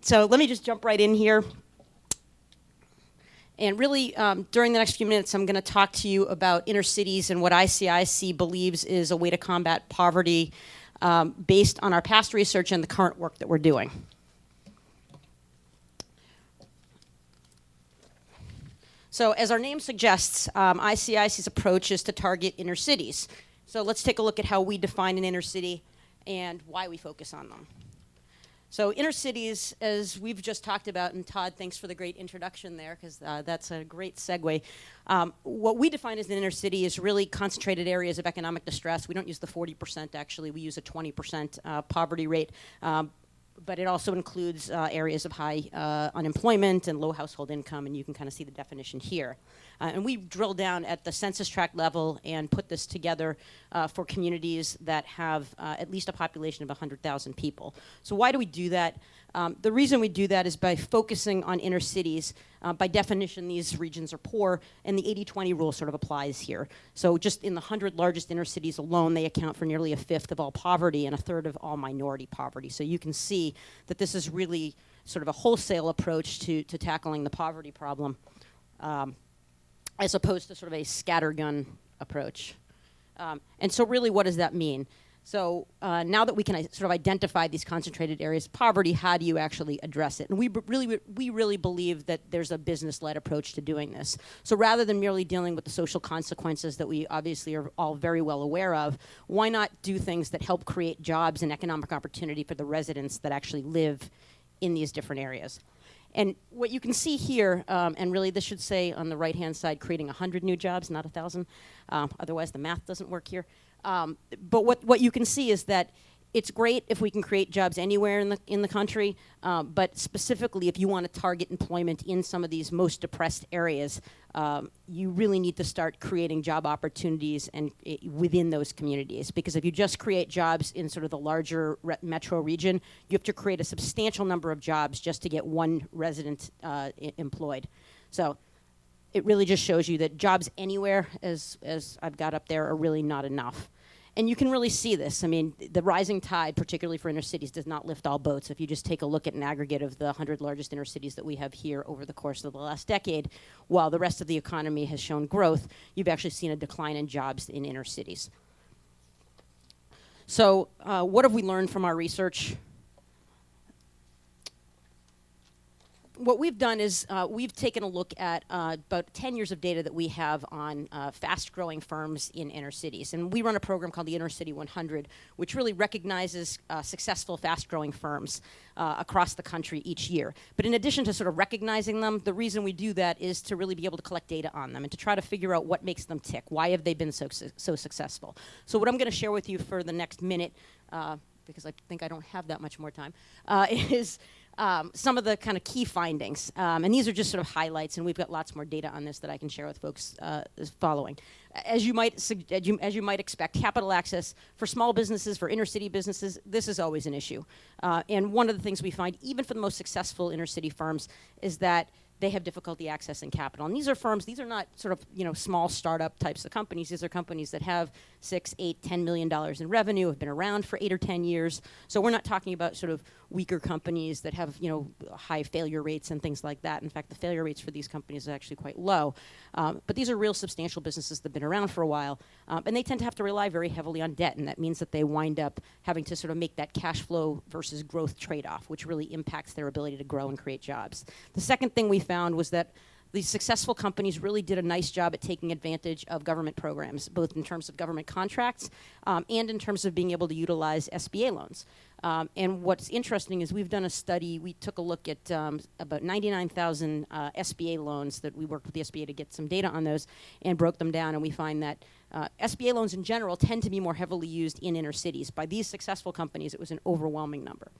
So let me just jump right in here. And really, during the next few minutes, I'm going to talk to you about inner cities and what ICIC believes is a way to combat poverty based on our past research and the current work that we're doing. So as our name suggests, ICIC's approach is to target inner cities. So let's take a look at how we define an inner city and why we focus on them. So inner cities, as we've just talked about, and Todd, thanks for the great introduction there, because that's a great segue. What we define as an inner city is really concentrated areas of economic distress. We don't use the 40%, actually. We use a 20% poverty rate. But it also includes areas of high unemployment and low household income, and you can kind of see the definition here. And we drill down at the census tract level and put this together for communities that have at least a population of 100,000 people. So why do we do that? The reason we do that is by focusing on inner cities. By definition, these regions are poor, and the 80-20 rule sort of applies here. So just in the 100 largest inner cities alone, they account for nearly a fifth of all poverty and a third of all minority poverty. So you can see that this is really sort of a wholesale approach to tackling the poverty problem, as opposed to sort of a scattergun approach. And so really, what does that mean? So now that we can sort of identify these concentrated areas of poverty, how do you actually address it? And we really believe that there's a business-led approach to doing this. So rather than merely dealing with the social consequences that we obviously are all very well aware of, why not do things that help create jobs and economic opportunity for the residents that actually live in these different areas? And what you can see here, and really this should say on the right-hand side, creating 100 new jobs, not 1,000. Otherwise, the math doesn't work here. But what you can see is that it's great if we can create jobs anywhere in the country, but specifically if you want to target employment in some of these most depressed areas, you really need to start creating job opportunities and within those communities. Because if you just create jobs in sort of the larger metro region, you have to create a substantial number of jobs just to get one resident employed. So it really just shows you that jobs anywhere, as I've got up there, are really not enough. And you can really see this. I mean, the rising tide, particularly for inner cities, does not lift all boats. If you just take a look at an aggregate of the 100 largest inner cities that we have here over the course of the last decade, while the rest of the economy has shown growth, you've actually seen a decline in jobs in inner cities. So what have we learned from our research? What we've done is we've taken a look at about 10 years of data that we have on fast-growing firms in inner cities. And we run a program called the Inner City 100, which really recognizes successful, fast-growing firms across the country each year. But in addition to sort of recognizing them, the reason we do that is to really be able to collect data on them and to try to figure out what makes them tick. Why have they been so successful? So what I'm going to share with you for the next minute, because I think I don't have that much more time, is some of the kind of key findings. And these are just sort of highlights, and we've got lots more data on this that I can share with folks following. As you might expect, capital access for small businesses, for inner city businesses, this is always an issue. And one of the things we find, even for the most successful inner city firms, is that they have difficulty accessing capital. And these are firms, these are not sort of, small startup types of companies. These are companies that have $6, $8, $10 million in revenue, have been around for 8 or 10 years. So we're not talking about sort of weaker companies that have, high failure rates and things like that. In fact, the failure rates for these companies are actually quite low. But these are real substantial businesses that have been around for a while. And they tend to have to rely very heavily on debt. And that means that they wind up having to sort of make that cash flow versus growth trade-off, which really impacts their ability to grow and create jobs. The second thing we found was that these successful companies really did a nice job at taking advantage of government programs, both in terms of government contracts and in terms of being able to utilize SBA loans. And what's interesting is we've done a study. We took a look at about 99,000 SBA loans that we worked with the SBA to get some data on those and broke them down. And we find that SBA loans in general tend to be more heavily used in inner cities. By these successful companies, it was an overwhelming number.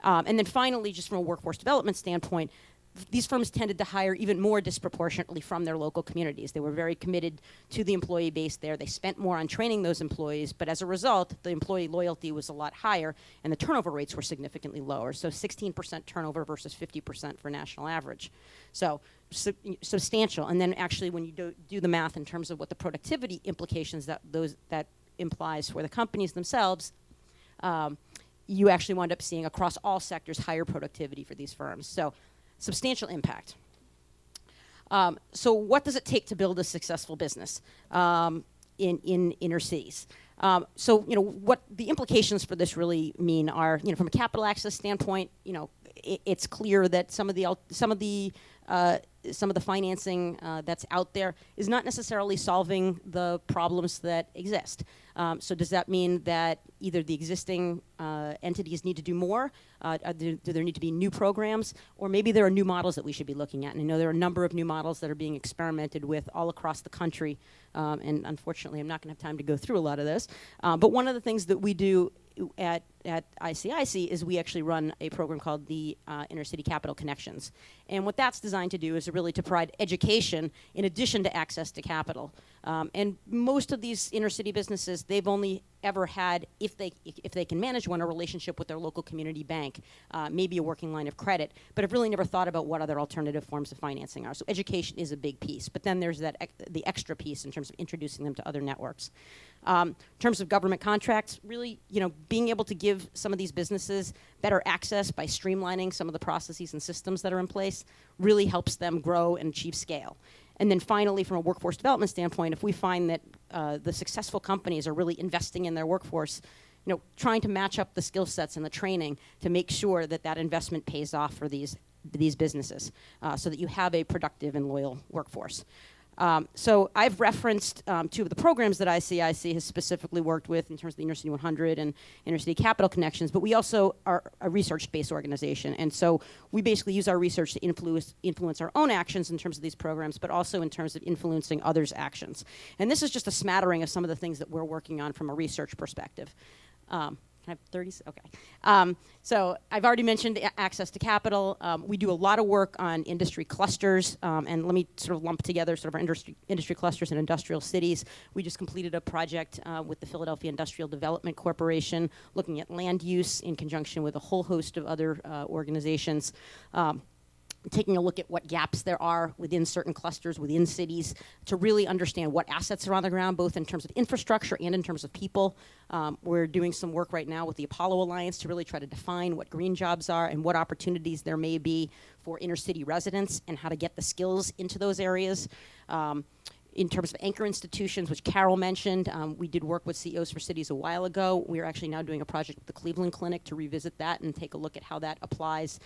And then finally, just from a workforce development standpoint, these firms tended to hire even more disproportionately from their local communities. They were very committed to the employee base there. They spent more on training those employees, but as a result, the employee loyalty was a lot higher, and the turnover rates were significantly lower. So 16% turnover versus 50% for national average. So substantial. And then actually when you do the math in terms of what the productivity implications that implies for the companies themselves, you actually wind up seeing across all sectors higher productivity for these firms. So substantial impact. So what does it take to build a successful business in inner cities? So what the implications for this really mean are, from a capital access standpoint, it's clear that some of the financing that's out there is not necessarily solving the problems that exist. So does that mean that either the existing entities need to do more? Do there need to be new programs? Or maybe there are new models that we should be looking at. And I know there are a number of new models that are being experimented with all across the country. And unfortunately, I'm not going to have time to go through a lot of this. But one of the things that we do at ICIC is we actually run a program called the Inner City Capital Connections. And what that's designed to do is really to provide education in addition to access to capital. And most of these inner city businesses, they've only ever had, if they can manage one, a relationship with their local community bank, maybe a working line of credit, but have really never thought about what other alternative forms of financing are. So education is a big piece, but then there's the extra piece in terms of introducing them to other networks. In terms of government contracts, really, being able to give some of these businesses better access by streamlining some of the processes and systems that are in place really helps them grow and achieve scale. And then finally, from a workforce development standpoint, if we find that the successful companies are really investing in their workforce, trying to match up the skill sets and the training to make sure that that investment pays off for these businesses so that you have a productive and loyal workforce. So I've referenced two of the programs that ICIC has specifically worked with in terms of the Inner City 100 and Inner City Capital Connections, but we also are a research-based organization. And so we basically use our research to influence our own actions in terms of these programs, but also in terms of influencing others' actions. And this is just a smattering of some of the things that we're working on from a research perspective. Can I have 30? Okay. So I've already mentioned access to capital. We do a lot of work on industry clusters, and let me sort of lump together sort of our industry clusters and industrial cities. We just completed a project with the Philadelphia Industrial Development Corporation looking at land use in conjunction with a whole host of other organizations. Taking a look at what gaps there are within certain clusters, within cities, to really understand what assets are on the ground, both in terms of infrastructure and in terms of people. We're doing some work right now with the Apollo Alliance to really try to define what green jobs are and what opportunities there may be for inner city residents and how to get the skills into those areas. In terms of anchor institutions, which Carol mentioned, we did work with CEOs for Cities a while ago. We are actually now doing a project with the Cleveland Clinic to revisit that and take a look at how that applies,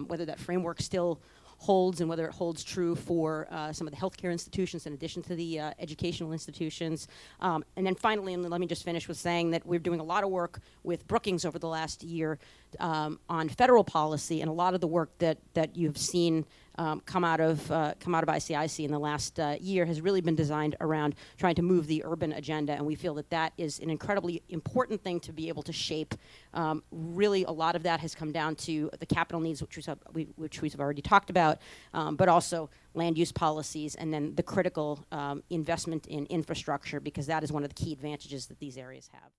whether that framework still holds and whether it holds true for some of the healthcare institutions in addition to the educational institutions. And then finally, and let me just finish with saying that we're doing a lot of work with Brookings over the last year on federal policy, and a lot of the work that you've seen come out of ICIC in the last year has really been designed around trying to move the urban agenda, and we feel that that is an incredibly important thing to be able to shape. Really, a lot of that has come down to the capital needs, which we've already talked about, but also land use policies, and then the critical investment in infrastructure, because that is one of the key advantages that these areas have.